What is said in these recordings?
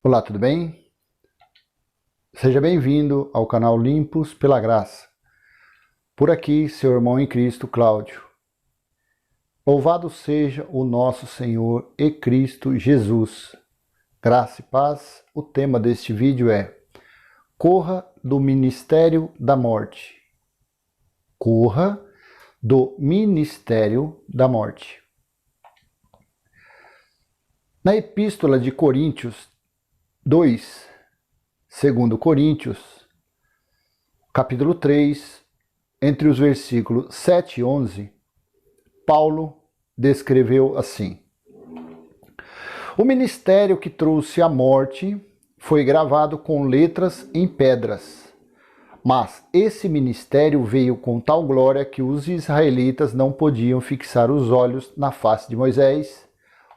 Olá, tudo bem? Seja bem-vindo ao canal Limpos pela Graça. Por aqui, seu irmão em Cristo, Cláudio. Louvado seja o nosso Senhor e Cristo Jesus. Graça e paz. O tema deste vídeo é Corra do Ministério da Morte. Corra do Ministério da Morte. Na Epístola de Coríntios 2, 2 Coríntios, capítulo 3, entre os versículos 7 e 11, Paulo descreveu assim: O ministério que trouxe a morte foi gravado com letras em pedras, mas esse ministério veio com tal glória que os israelitas não podiam fixar os olhos na face de Moisés,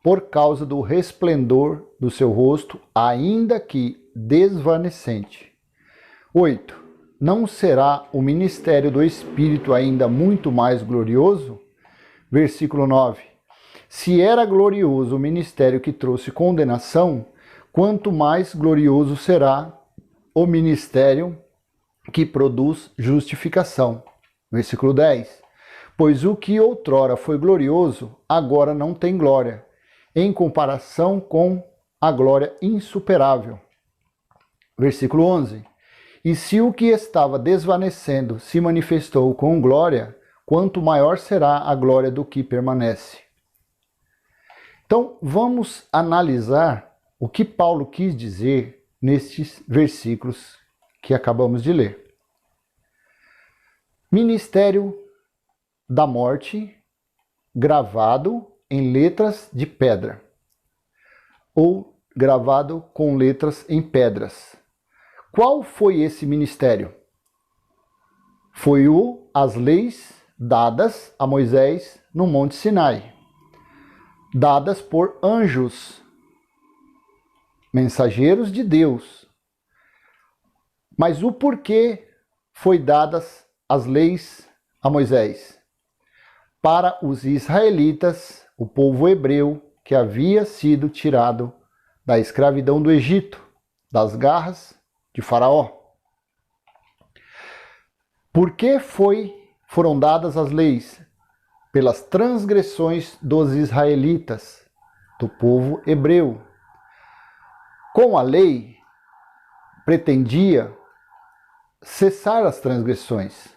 por causa do resplendor do seu rosto, ainda que desvanecente. 8. Não será o ministério do Espírito ainda muito mais glorioso? Versículo 9. Se era glorioso o ministério que trouxe condenação, quanto mais glorioso será o ministério que produz justificação. Versículo 10. Pois o que outrora foi glorioso, agora não tem glória, em comparação com a glória insuperável. Versículo 11. E se o que estava desvanecendo se manifestou com glória, quanto maior será a glória do que permanece. Então, vamos analisar o que Paulo quis dizer nestes versículos que acabamos de ler. Ministério da morte, gravado em letras de pedra, ou gravado com letras em pedras. Qual foi esse ministério? Foi as leis dadas a Moisés no Monte Sinai, dadas por anjos, mensageiros de Deus. Mas o porquê foi dadas as leis a Moisés? Para os israelitas, o povo hebreu que havia sido tirado da escravidão do Egito, das garras de Faraó. Por que foram dadas as leis? Pelas transgressões dos israelitas, do povo hebreu. Com a lei, pretendia cessar as transgressões,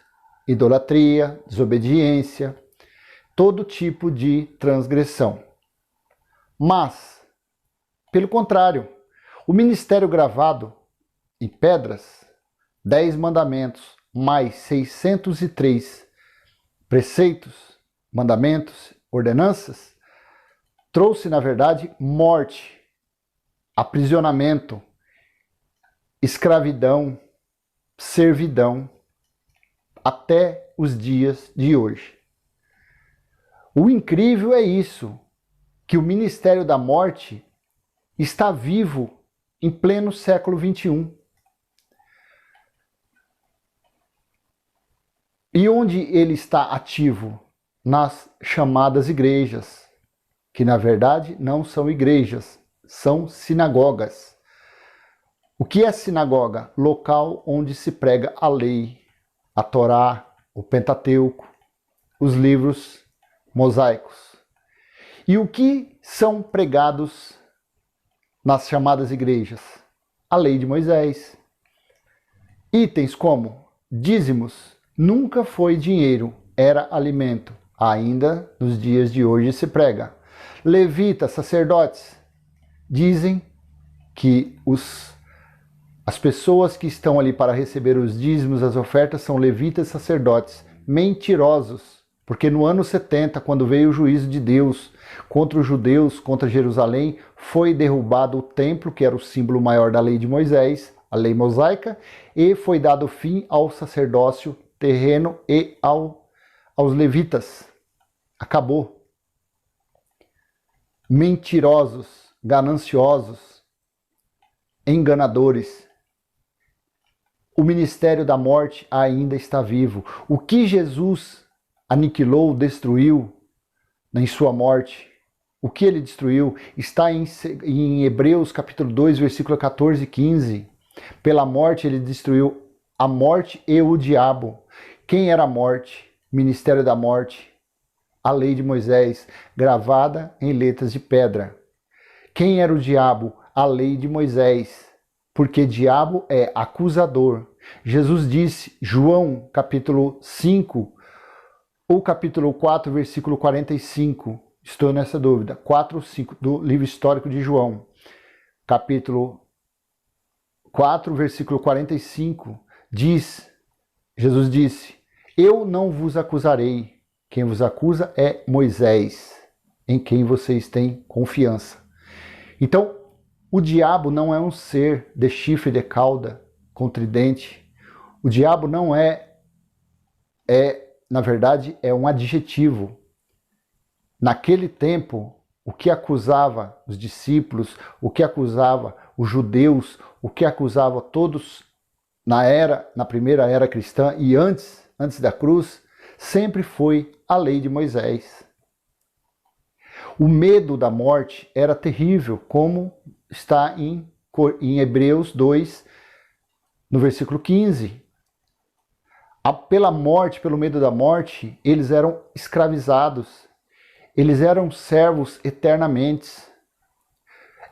idolatria, desobediência, todo tipo de transgressão. Mas, pelo contrário, o ministério gravado em pedras, 10 mandamentos, mais 603 preceitos, mandamentos, ordenanças, trouxe, na verdade, morte, aprisionamento, escravidão, servidão, até os dias de hoje. O incrível é isso, que o ministério da morte está vivo em pleno século XXI. E onde ele está ativo? Nas chamadas igrejas, que na verdade não são igrejas, são sinagogas. O que é sinagoga? Local onde se prega a lei, a Torá, o Pentateuco, os livros mosaicos. E o que são pregados nas chamadas igrejas? A lei de Moisés. Itens como dízimos, nunca foi dinheiro, era alimento. Ainda nos dias de hoje se prega. Levitas, sacerdotes, dizem que as pessoas que estão ali para receber os dízimos, as ofertas, são levitas e sacerdotes. Mentirosos, porque no ano 70, quando veio o juízo de Deus contra os judeus, contra Jerusalém, foi derrubado o templo, que era o símbolo maior da lei de Moisés, a lei mosaica, e foi dado fim ao sacerdócio terreno e aos levitas. Acabou. Mentirosos, gananciosos, enganadores. O ministério da morte ainda está vivo. O que Jesus aniquilou, destruiu em sua morte, O que ele destruiu está em Hebreus capítulo 2, versículo 14 e 15. Pela morte ele destruiu a morte e o diabo. Quem era a morte? Ministério da morte. A lei de Moisés, gravada em letras de pedra. Quem era o diabo? A lei de Moisés. Porque diabo é acusador. Jesus disse, João capítulo 5, ou capítulo 4, versículo 45. Estou nessa dúvida. 4 ou 5 do livro histórico de João. Capítulo 4, versículo 45. Jesus disse, eu não vos acusarei. Quem vos acusa é Moisés, em quem vocês têm confiança. Então, o diabo não é um ser de chifre e de cauda, com tridente. O diabo não na verdade, é um adjetivo. Naquele tempo, o que acusava os discípulos, o que acusava os judeus, o que acusava todos na primeira era cristã e antes da cruz, sempre foi a lei de Moisés. O medo da morte era terrível, como está em Hebreus 2, no versículo 15. Pela morte, pelo medo da morte, eles eram escravizados. Eles eram servos eternamente.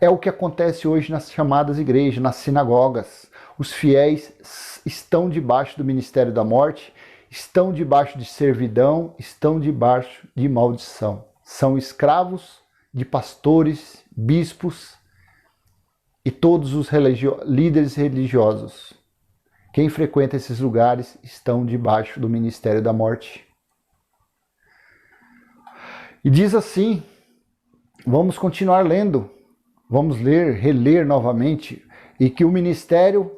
É o que acontece hoje nas chamadas igrejas, nas sinagogas. Os fiéis estão debaixo do ministério da morte, estão debaixo de servidão, estão debaixo de maldição. São escravos de pastores, bispos e todos os líderes religiosos. Quem frequenta esses lugares estão debaixo do ministério da morte. E diz assim, vamos continuar lendo, vamos reler novamente, e que o ministério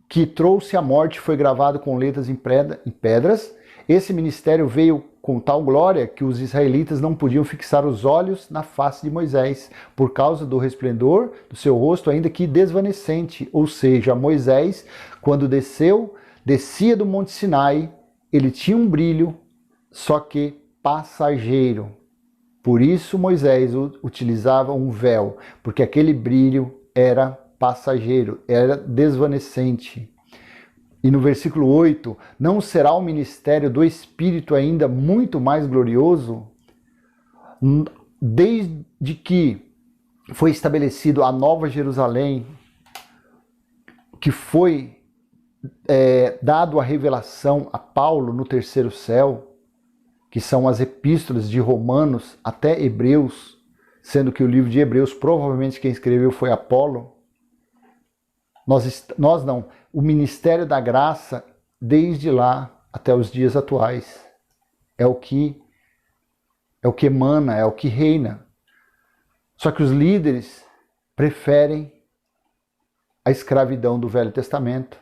que trouxe a morte foi gravado com letras em pedras. Esse ministério veio com tal glória que os israelitas não podiam fixar os olhos na face de Moisés, por causa do resplendor do seu rosto, ainda que desvanecente. Ou seja, Moisés, quando descia do Monte Sinai, ele tinha um brilho, só que passageiro. Por isso Moisés utilizava um véu, porque aquele brilho era passageiro, era desvanecente. E no versículo 8, não será o ministério do Espírito ainda muito mais glorioso? Desde que foi estabelecido a Nova Jerusalém, que foi dado a revelação a Paulo no terceiro céu, que são as epístolas de Romanos até Hebreus, sendo que o livro de Hebreus provavelmente quem escreveu foi Apolo. Nós não. O ministério da graça, desde lá até os dias atuais, é o que emana, é o que reina. Só que os líderes preferem a escravidão do Velho Testamento.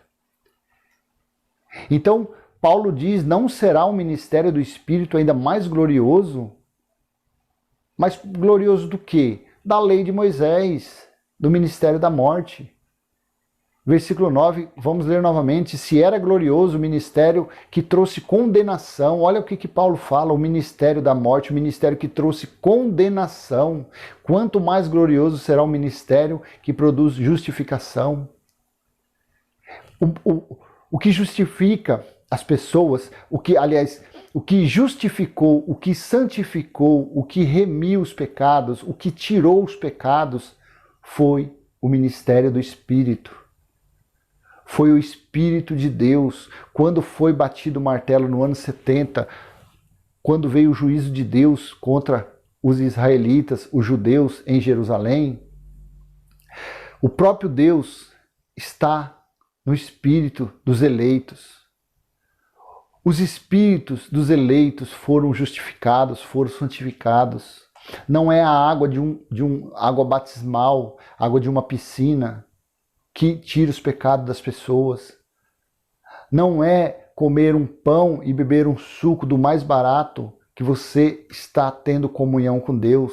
Então, Paulo diz, não será o ministério do Espírito ainda mais glorioso? Mais glorioso do quê? Da lei de Moisés, do ministério da morte. Versículo 9, vamos ler novamente. Se era glorioso o ministério que trouxe condenação, olha o que Paulo fala, o ministério da morte, o ministério que trouxe condenação. Quanto mais glorioso será o ministério que produz justificação. O que justifica as pessoas, o que justificou, o que santificou, o que remiu os pecados, o que tirou os pecados, foi o ministério do Espírito. Foi o Espírito de Deus. Quando foi batido o martelo no ano 70, quando veio o juízo de Deus contra os israelitas, os judeus em Jerusalém, o próprio Deus está no espírito dos eleitos. Os espíritos dos eleitos foram justificados, foram santificados. Não é a água água batismal, água de uma piscina, que tira os pecados das pessoas. Não é comer um pão e beber um suco do mais barato que você está tendo comunhão com Deus.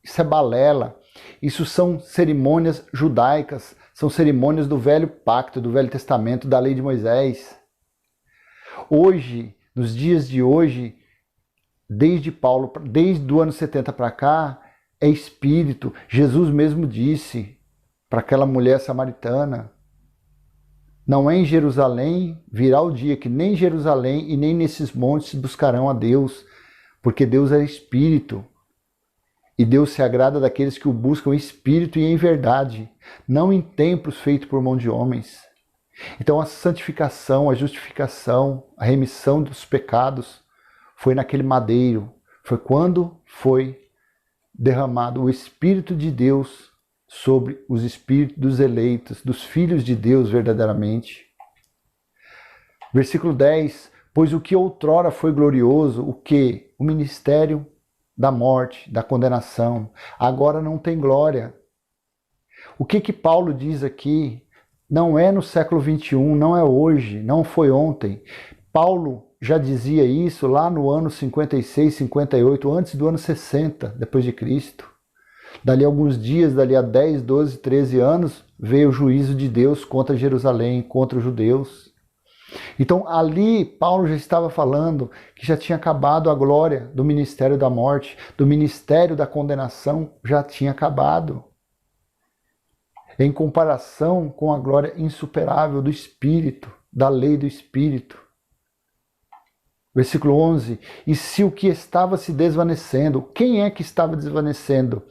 Isso é balela. Isso são cerimônias judaicas, são cerimônias do Velho Pacto, do Velho Testamento, da Lei de Moisés. Hoje, nos dias de hoje, desde o ano 70 para cá, é espírito. Jesus mesmo disse para aquela mulher samaritana: não é em Jerusalém, virá o dia que nem em Jerusalém e nem nesses montes buscarão a Deus, porque Deus é espírito. E Deus se agrada daqueles que o buscam em espírito e em verdade, não em templos feitos por mão de homens. Então a santificação, a justificação, a remissão dos pecados foi naquele madeiro. Foi quando foi derramado o Espírito de Deus sobre os espíritos dos eleitos, dos filhos de Deus verdadeiramente. Versículo 10. Pois o que outrora foi glorioso, o que? O ministério da morte, da condenação, agora não tem glória. O que Paulo diz aqui não é no século 21, não é hoje, não foi ontem. Paulo já dizia isso lá no ano 56, 58, antes do ano 60, depois de Cristo. Dali a alguns dias, dali a 10, 12, 13 anos, veio o juízo de Deus contra Jerusalém, contra os judeus. Então ali Paulo já estava falando que já tinha acabado a glória do ministério da morte, do ministério da condenação, já tinha acabado. Em comparação com a glória insuperável do Espírito, da lei do Espírito. Versículo 11. E se o que estava se desvanecendo, quem é que estava desvanecendo?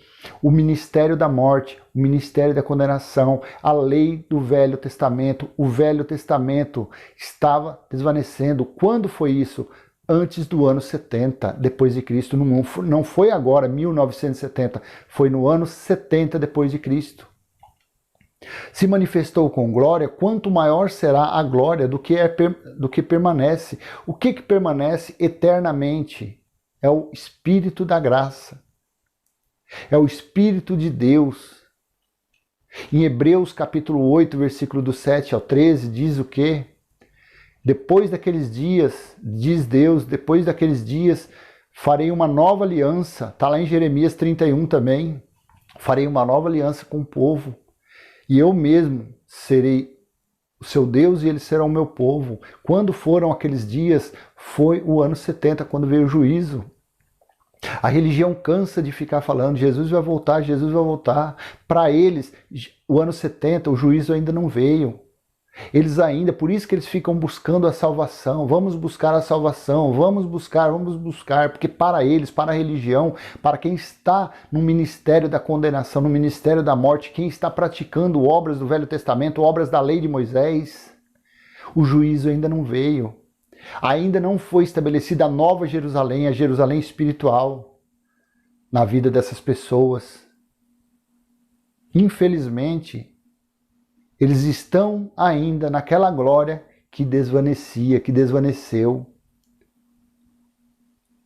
O ministério da morte, o ministério da condenação, a lei do Velho Testamento. O Velho Testamento estava desvanecendo. Quando foi isso? Antes do ano 70, depois de Cristo. Não foi agora, 1970. Foi no ano 70 depois de Cristo. Se manifestou com glória, quanto maior será a glória do que permanece. O que permanece eternamente? É o Espírito da graça. É o Espírito de Deus. Em Hebreus capítulo 8, versículo do 7 ao 13, diz o quê? Depois daqueles dias, diz Deus, depois daqueles dias farei uma nova aliança. Está lá em Jeremias 31 também. Farei uma nova aliança com o povo. E eu mesmo serei o seu Deus e eles serão o meu povo. Quando foram aqueles dias? Foi o ano 70, quando veio o juízo. A religião cansa de ficar falando, Jesus vai voltar, Jesus vai voltar. Para eles, o ano 70, o juízo ainda não veio. Eles ainda, por isso que eles ficam buscando a salvação. Vamos buscar a salvação, vamos buscar, porque para eles, para a religião, para quem está no ministério da condenação, no ministério da morte, quem está praticando obras do Velho Testamento, obras da lei de Moisés, o juízo ainda não veio. Ainda não foi estabelecida a nova Jerusalém, a Jerusalém espiritual, na vida dessas pessoas. Infelizmente, eles estão ainda naquela glória que desvanecia, que desvaneceu.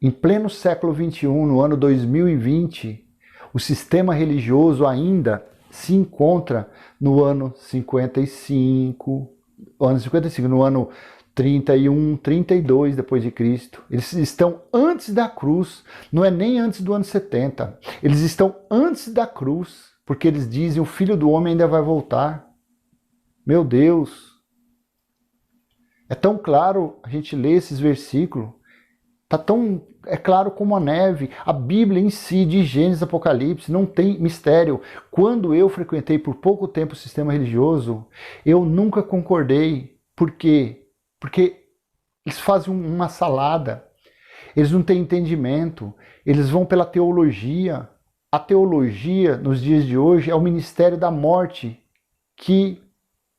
Em pleno século XXI, no ano 2020, o sistema religioso ainda se encontra no ano 55, no ano 31, 32 depois de Cristo. Eles estão antes da cruz, não é nem antes do ano 70. Eles estão antes da cruz, porque eles dizem o Filho do Homem ainda vai voltar. Meu Deus, é tão claro a gente ler esses versículos, é claro como a neve. A Bíblia em si, de Gênesis a Apocalipse, não tem mistério. Quando eu frequentei por pouco tempo o sistema religioso, eu nunca concordei. Por quê? Porque eles fazem uma salada, eles não têm entendimento, eles vão pela teologia. A teologia, nos dias de hoje, é o ministério da morte, que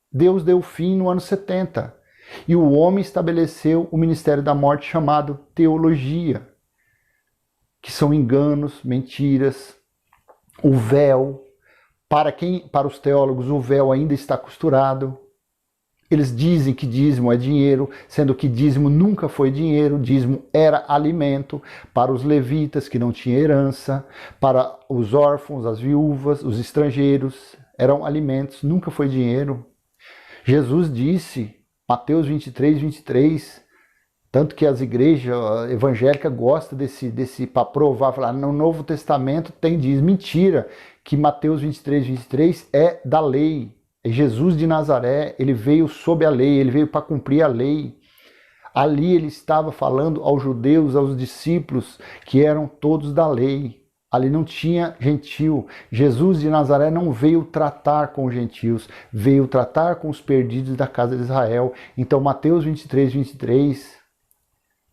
Deus deu fim no ano 70. E o homem estabeleceu o ministério da morte chamado teologia, que são enganos, mentiras, o véu. Para os teólogos, o véu ainda está costurado. Eles dizem que dízimo é dinheiro, sendo que dízimo nunca foi dinheiro, dízimo era alimento para os levitas que não tinham herança, para os órfãos, as viúvas, os estrangeiros, eram alimentos, nunca foi dinheiro. Jesus disse, Mateus 23, 23, tanto que as igrejas evangélicas gostam para provar, falar, no Novo Testamento tem dízimo. Mentira, que Mateus 23, 23 é da lei. É Jesus de Nazaré, ele veio sob a lei, ele veio para cumprir a lei. Ali ele estava falando aos judeus, aos discípulos, que eram todos da lei. Ali não tinha gentil. Jesus de Nazaré não veio tratar com os gentios, veio tratar com os perdidos da casa de Israel. Então, Mateus 23, 23,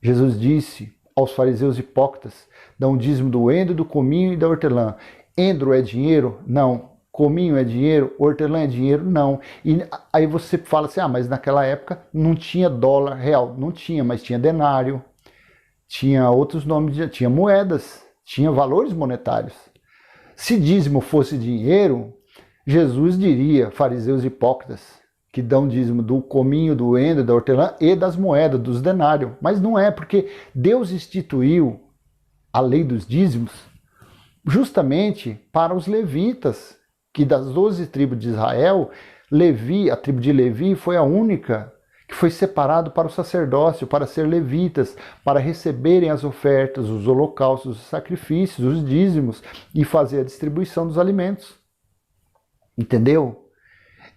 Jesus disse aos fariseus hipócritas: dão dízimo do endro, do cominho e da hortelã. Endro é dinheiro? Não. Cominho é dinheiro? Hortelã é dinheiro? Não. E aí você fala assim, mas naquela época não tinha dólar real. Não tinha, mas tinha denário, tinha outros nomes, tinha moedas, tinha valores monetários. Se dízimo fosse dinheiro, Jesus diria, fariseus hipócritas, que dão dízimo do cominho, do endro, da hortelã e das moedas, dos denários. Mas não é, porque Deus instituiu a lei dos dízimos justamente para os levitas, que das 12 tribos de Israel, Levi, a tribo de Levi foi a única que foi separado para o sacerdócio, para ser levitas, para receberem as ofertas, os holocaustos, os sacrifícios, os dízimos e fazer a distribuição dos alimentos. Entendeu?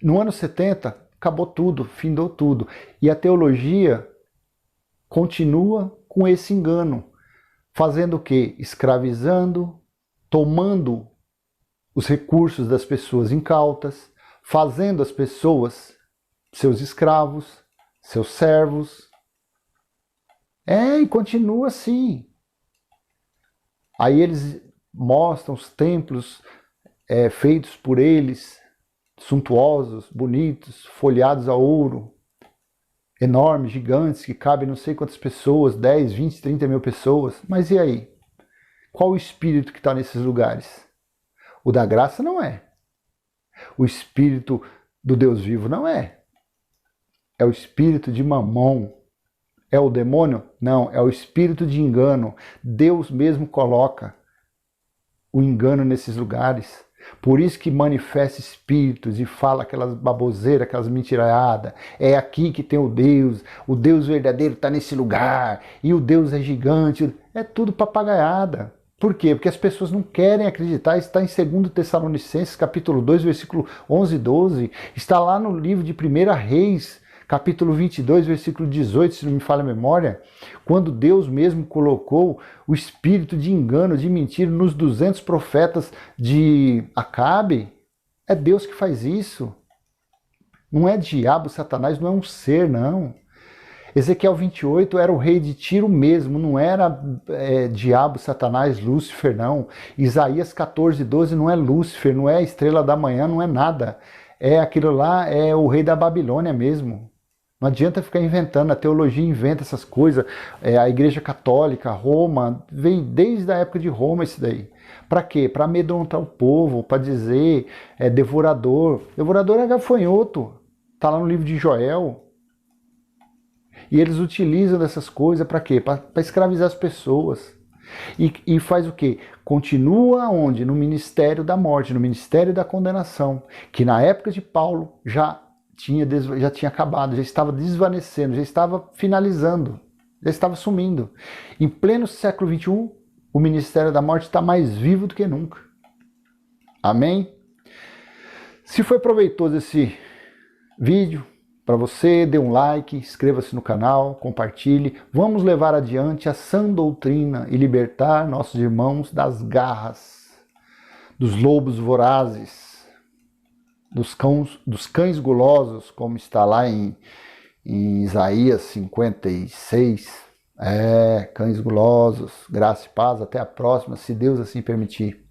No ano 70, acabou tudo, findou tudo. E a teologia continua com esse engano, fazendo o quê? Escravizando, tomando os recursos das pessoas incautas, fazendo as pessoas seus escravos, seus servos. E continua assim. Aí eles mostram os templos feitos por eles, suntuosos, bonitos, folheados a ouro, enormes, gigantes, que cabem não sei quantas pessoas, 10, 20, 30 mil pessoas. Mas e aí? Qual o espírito que está nesses lugares? O da graça não é. O espírito do Deus vivo não é. É o espírito de Mamon. É o demônio? Não, é o espírito de engano. Deus mesmo coloca o engano nesses lugares. Por isso que manifesta espíritos e fala aquelas baboseiras, aquelas mentiraiadas. É aqui que tem o Deus verdadeiro está nesse lugar, e o Deus é gigante. É tudo papagaiada. Por quê? Porque as pessoas não querem acreditar. Está em 2 Tessalonicenses, capítulo 2, versículo 11 e 12. Está lá no livro de 1 Reis, capítulo 22, versículo 18, se não me falha a memória, quando Deus mesmo colocou o espírito de engano, de mentira nos 200 profetas de Acabe. É Deus que faz isso. Não é diabo, Satanás, não é um ser, não. Ezequiel 28 era o rei de Tiro mesmo, não era diabo, Satanás, Lúcifer, não. Isaías 14, 12 não é Lúcifer, não é a estrela da manhã, não é nada. Aquilo lá é o rei da Babilônia mesmo. Não adianta ficar inventando, a teologia inventa essas coisas. A Igreja Católica, Roma, vem desde a época de Roma isso daí. Para quê? Para amedrontar o povo, para dizer devorador. Devorador é gafanhoto, está lá no livro de Joel. E eles utilizam dessas coisas para quê? Para escravizar as pessoas. E faz o quê? Continua onde? No ministério da morte, no ministério da condenação, que na época de Paulo já tinha acabado, já estava desvanecendo, já estava finalizando, já estava sumindo. Em pleno século XXI, o ministério da morte está mais vivo do que nunca. Amém? Se foi proveitoso esse vídeo para você, dê um like, inscreva-se no canal, compartilhe. Vamos levar adiante a sã doutrina e libertar nossos irmãos das garras, dos lobos vorazes, dos cães gulosos, como está lá em Isaías 56. Cães gulosos. Graça e paz. Até a próxima, se Deus assim permitir.